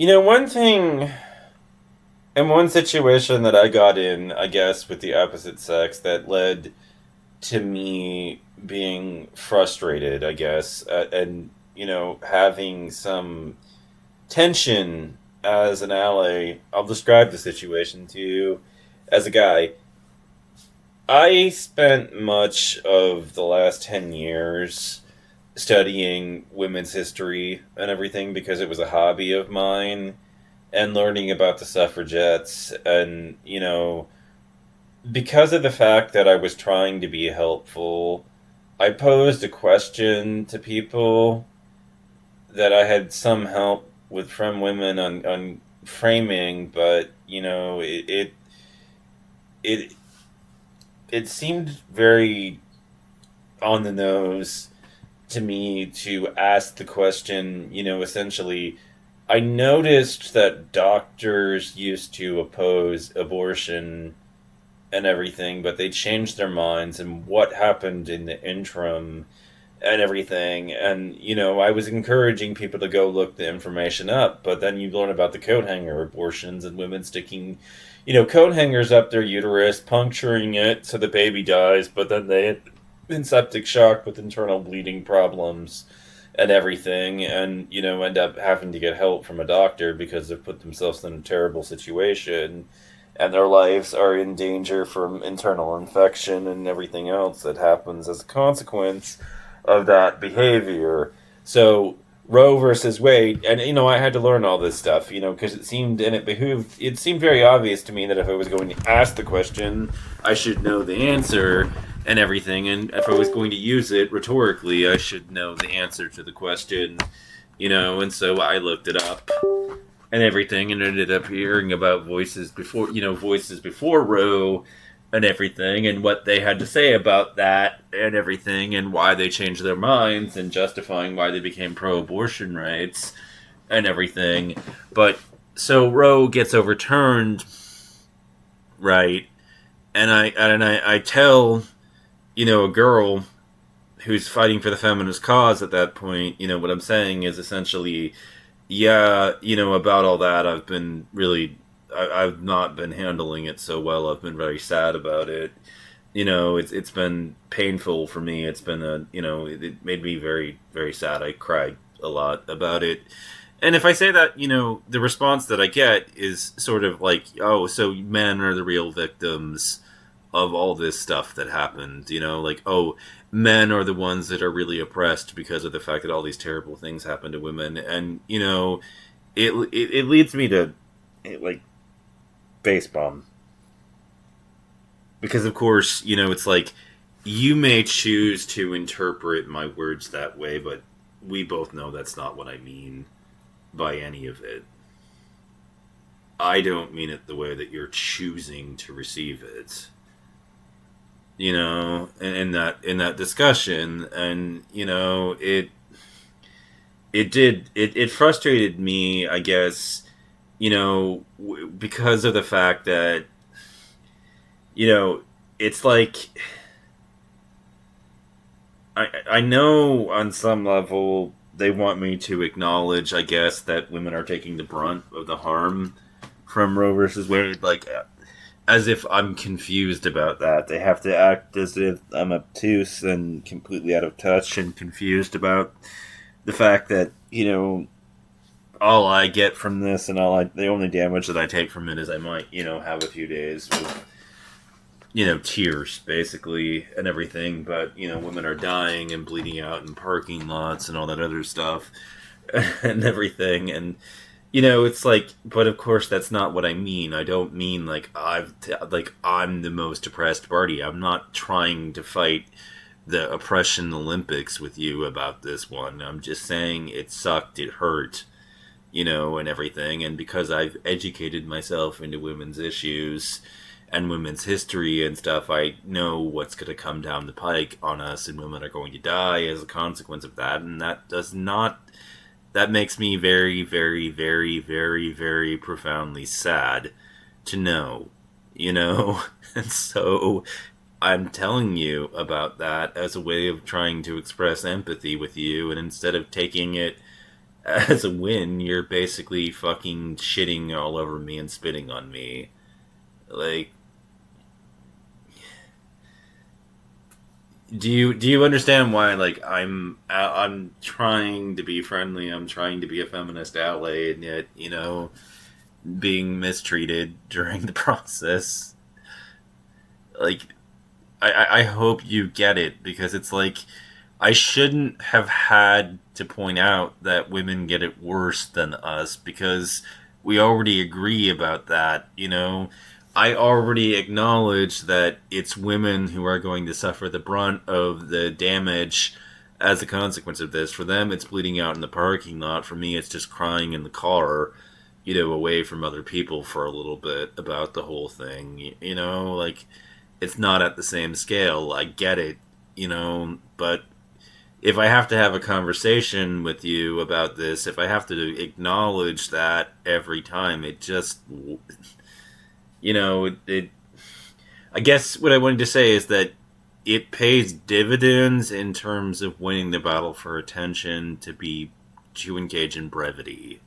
One thing, in one situation that I got in, I guess, with the opposite sex that led to me being frustrated, I guess, and, having some tension as an ally. I'll describe the situation to you as a guy. I spent much of the last 10 years studying women's history and everything because it was a hobby of mine and learning about the suffragettes and, because of the fact that I was trying to be helpful, I posed a question to people that I had some help with from women on framing, but it it seemed very on the nose to me to ask the question, essentially. I noticed that doctors used to oppose abortion and everything, but they changed their minds, and what happened in the interim and everything. And, I was encouraging people to go look the information up, but then you learn about the coat hanger abortions and women sticking, coat hangers up their uterus, puncturing it so the baby dies, but then they in septic shock with internal bleeding problems and everything, and end up having to get help from a doctor because they've put themselves in a terrible situation and their lives are in danger from internal infection and everything else that happens as a consequence of that behavior. So Roe versus Wade, and I had to learn all this stuff, because it seemed very obvious to me that if I was going to ask the question, I should know the answer and everything, and if I was going to use it rhetorically, I should know the answer to the question, and so I looked it up and everything, and ended up hearing about voices before Roe and everything, and what they had to say about that and everything, and why they changed their minds, and justifying why they became pro-abortion rights and everything. But so Roe gets overturned, right? And I tell a girl who's fighting for the feminist cause at that point, what I'm saying is essentially, yeah, about all that, I've not been handling it so well. I've been very sad about it. It's been painful for me. It's been it made me very, very sad. I cried a lot about it. And if I say that, the response that I get is sort of like, oh, so men are the real victims of all this stuff that happened, like, oh, men are the ones that are really oppressed because of the fact that all these terrible things happen to women. And, it leads me to, like, face bomb. Because, of course, it's like, you may choose to interpret my words that way, but we both know that's not what I mean by any of it. I don't mean it the way that you're choosing to receive it. In that discussion, and it frustrated me, I guess, because of the fact that it's like, I know on some level they want me to acknowledge, I guess, that women are taking the brunt of the harm from Roe versus Wade, like, as if I'm confused about that. They have to act as if I'm obtuse and completely out of touch and confused about the fact that, all I get from this, and the only damage that I take from it is I might, have a few days with, tears, basically, and everything. But, women are dying and bleeding out in parking lots and all that other stuff and everything. And, it's like, but of course that's not what I mean. I don't mean like I'm the most oppressed party. I'm not trying to fight the oppression Olympics with you about this one. I'm just saying it sucked, it hurt, and everything. And because I've educated myself into women's issues and women's history and stuff, I know what's going to come down the pike on us, and women are going to die as a consequence of that. And that makes me very, very, very, very, very profoundly sad to know, And so I'm telling you about that as a way of trying to express empathy with you, and instead of taking it as a win, you're basically fucking shitting all over me and spitting on me. Like, do you understand why? Like, I'm trying to be friendly. I'm trying to be a feminist ally, and yet, being mistreated during the process. Like, I hope you get it, because it's like I shouldn't have had to point out that women get it worse than us, because we already agree about that, I already acknowledge that it's women who are going to suffer the brunt of the damage as a consequence of this. For them, it's bleeding out in the parking lot. For me, it's just crying in the car, away from other people for a little bit about the whole thing. Like, it's not at the same scale. I get it, but if I have to have a conversation with you about this, if I have to acknowledge that every time, it just, it I guess what I wanted to say is that it pays dividends in terms of winning the battle for attention to engage in brevity.